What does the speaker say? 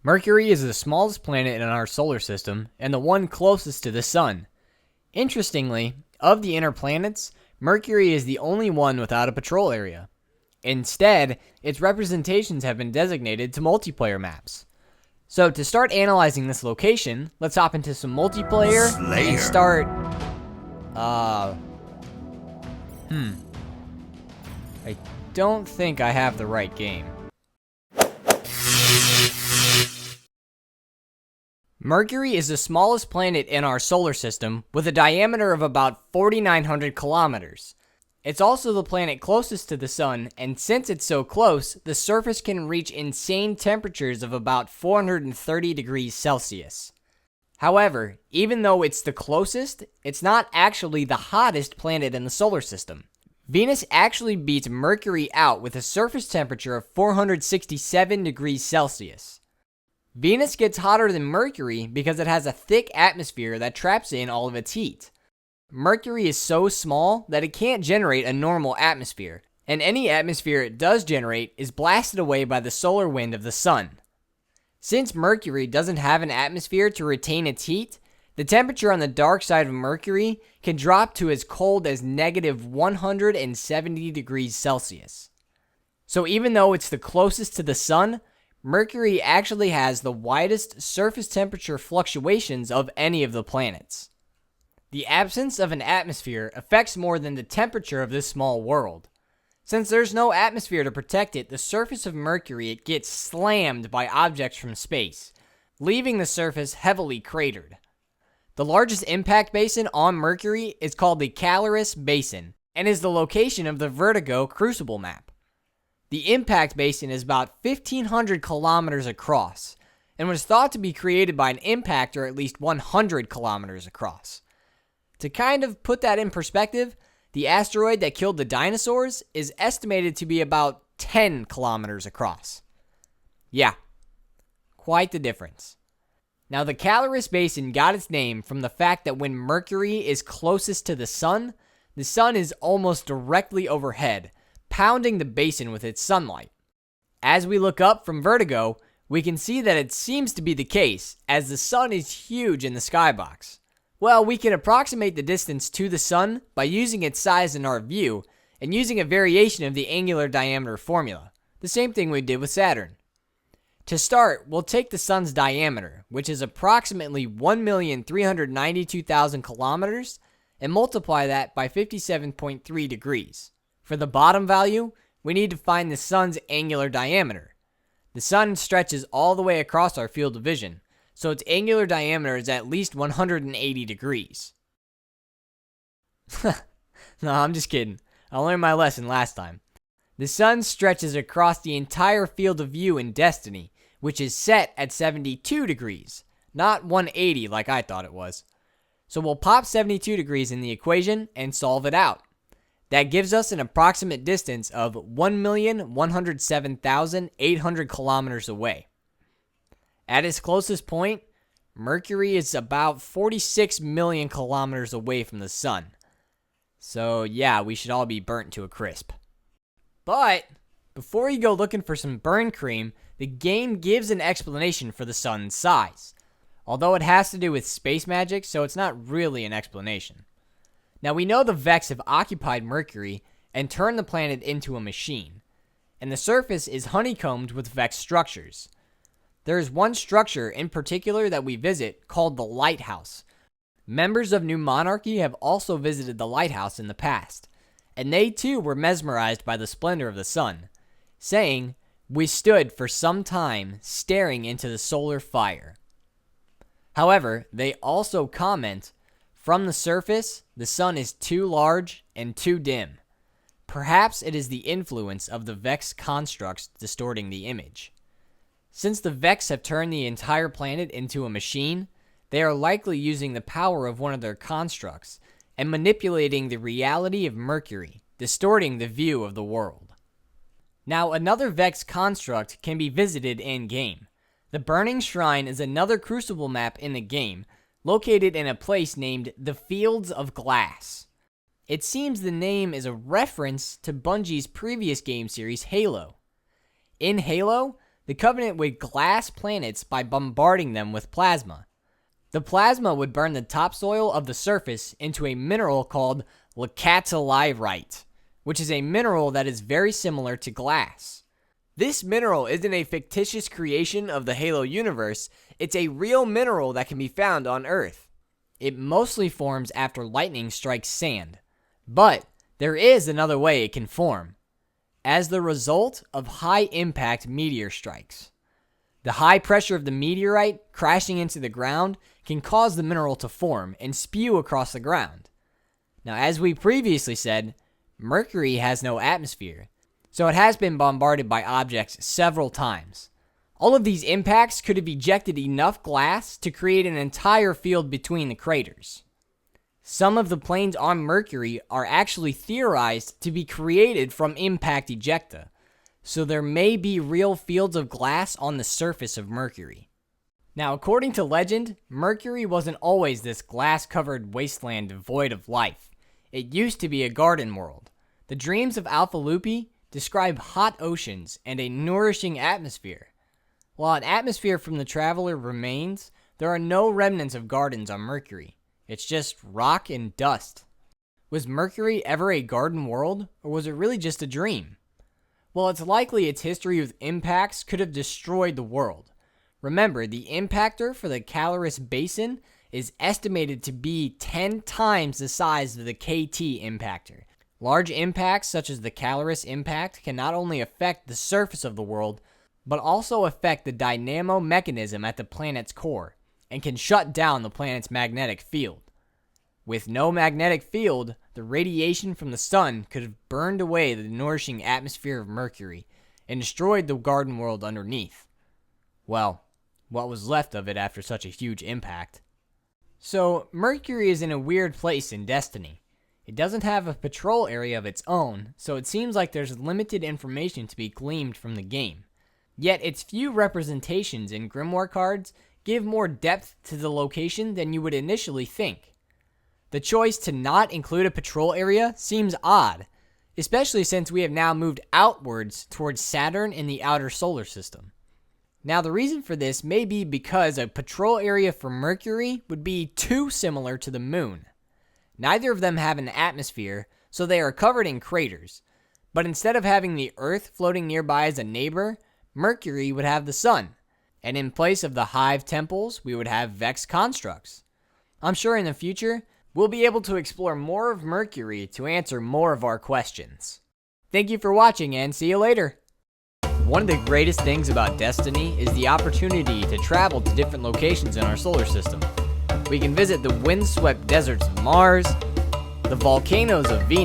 Mercury is the smallest planet in our solar system and the one closest to the Sun. Interestingly, of the inner planets, Mercury is the only one without a patrol area. Instead, its representations have been designated to multiplayer maps. So to start analyzing this location, let's hop into some multiplayer and start... I don't think I have the right game. Mercury is the smallest planet in our solar system with a diameter of about 4,900 kilometers. It's also the planet closest to the Sun, and since it's so close, the surface can reach insane temperatures of about 430 degrees Celsius. However, even though it's the closest, it's not actually the hottest planet in the solar system. Venus actually beats Mercury out with a surface temperature of 467 degrees Celsius. Venus gets hotter than Mercury because it has a thick atmosphere that traps in all of its heat. Mercury is so small that it can't generate a normal atmosphere, and any atmosphere it does generate is blasted away by the solar wind of the Sun. Since Mercury doesn't have an atmosphere to retain its heat, the temperature on the dark side of Mercury can drop to as cold as negative 170 degrees Celsius. So even though it's the closest to the Sun, Mercury actually has the widest surface temperature fluctuations of any of the planets. The absence of an atmosphere affects more than the temperature of this small world. Since there's no atmosphere to protect it, the surface of Mercury gets slammed by objects from space, leaving the surface heavily cratered. The largest impact basin on Mercury is called the Mercurys Basin and is the location of the Vertigo Crucible map. The impact basin is about 1,500 kilometers across and was thought to be created by an impactor at least 100 kilometers across. To kind of put that in perspective, the asteroid that killed the dinosaurs is estimated to be about 10 kilometers across. Yeah, quite the difference. Now, the Mercurys Basin got its name from the fact that when Mercury is closest to the Sun is almost directly overhead, pounding the basin with its sunlight. As we look up from Vertigo, we can see that it seems to be the case, as the Sun is huge in the skybox. Well, we can approximate the distance to the Sun by using its size in our view and using a variation of the angular diameter formula, the same thing we did with Saturn. To start, we'll take the Sun's diameter, which is approximately 1,392,000 kilometers, and multiply that by 57.3 degrees. For the bottom value, we need to find the Sun's angular diameter. The Sun stretches all the way across our field of vision, so its angular diameter is at least 180 degrees. No, I'm just kidding. I learned my lesson last time. The Sun stretches across the entire field of view in Destiny, which is set at 72 degrees, not 180 like I thought it was. So we'll pop 72 degrees in the equation and solve it out. That gives us an approximate distance of 1,107,800 kilometers away. At its closest point, Mercury is about 46 million kilometers away from the Sun. So yeah, we should all be burnt to a crisp. But before you go looking for some burn cream, the game gives an explanation for the Sun's size. Although it has to do with space magic, so it's not really an explanation. Now, we know the Vex have occupied Mercury and turned the planet into a machine, and the surface is honeycombed with Vex structures. There is one structure in particular that we visit called the Lighthouse. Members of New Monarchy have also visited the Lighthouse in the past, and they too were mesmerized by the splendor of the Sun, saying, "We stood for some time staring into the solar fire." However, they also comment, "From the surface, the Sun is too large and too dim. Perhaps it is the influence of the Vex constructs distorting the image." Since the Vex have turned the entire planet into a machine, they are likely using the power of one of their constructs and manipulating the reality of Mercury, distorting the view of the world. Now, another Vex construct can be visited in-game. The Burning Shrine is another Crucible map in the game, located in a place named the Fields of Glass. It seems the name is a reference to Bungie's previous game series, Halo. In Halo, The Covenant would glass planets by bombarding them with plasma. The plasma would burn the topsoil of the surface into a mineral called lacatolyrite, which is a mineral that is very similar to glass. This mineral isn't a fictitious creation of the Halo universe, it's a real mineral that can be found on Earth. It mostly forms after lightning strikes sand. But there is another way it can form, as the result of high-impact meteor strikes. The high pressure of the meteorite crashing into the ground can cause the mineral to form and spew across the ground. Now, as we previously said, Mercury has no atmosphere, so it has been bombarded by objects several times. All of these impacts could have ejected enough glass to create an entire field between the craters. Some of the planes on Mercury are actually theorized to be created from impact ejecta, so there may be real fields of glass on the surface of Mercury. Now, according to legend, Mercury wasn't always this glass-covered wasteland devoid of life. It used to be a garden world. The dreams of Alpha Lupi describe hot oceans and a nourishing atmosphere. While an atmosphere from the Traveler remains, there are no remnants of gardens on Mercury. It's just rock and dust. Was Mercury ever a garden world, or was it really just a dream? Well, it's likely its history with impacts could have destroyed the world. Remember, the impactor for the Caloris Basin is estimated to be 10 times the size of the KT impactor. Large impacts such as the Caloris impact can not only affect the surface of the world, but also affect the dynamo mechanism at the planet's core, and can shut down the planet's magnetic field. With no magnetic field, the radiation from the sun could have burned away the nourishing atmosphere of Mercury and destroyed the garden world underneath. Well, what was left of it after such a huge impact. So, Mercury is in a weird place in Destiny. It doesn't have a patrol area of its own, so it seems like there's limited information to be gleaned from the game. Yet its few representations in Grimoire cards give more depth to the location than you would initially think. The choice to not include a patrol area seems odd, especially since we have now moved outwards towards Saturn in the outer solar system. Now, the reason for this may be because a patrol area for Mercury would be too similar to the Moon. Neither of them have an atmosphere, so they are covered in craters. But instead of having the Earth floating nearby as a neighbor, Mercury would have the Sun. And in place of the Hive temples, we would have Vex constructs. I'm sure in the future, we'll be able to explore more of Mercury to answer more of our questions. Thank you for watching, and see you later. One of the greatest things about Destiny is the opportunity to travel to different locations in our solar system. We can visit the windswept deserts of Mars, the volcanoes of Venus,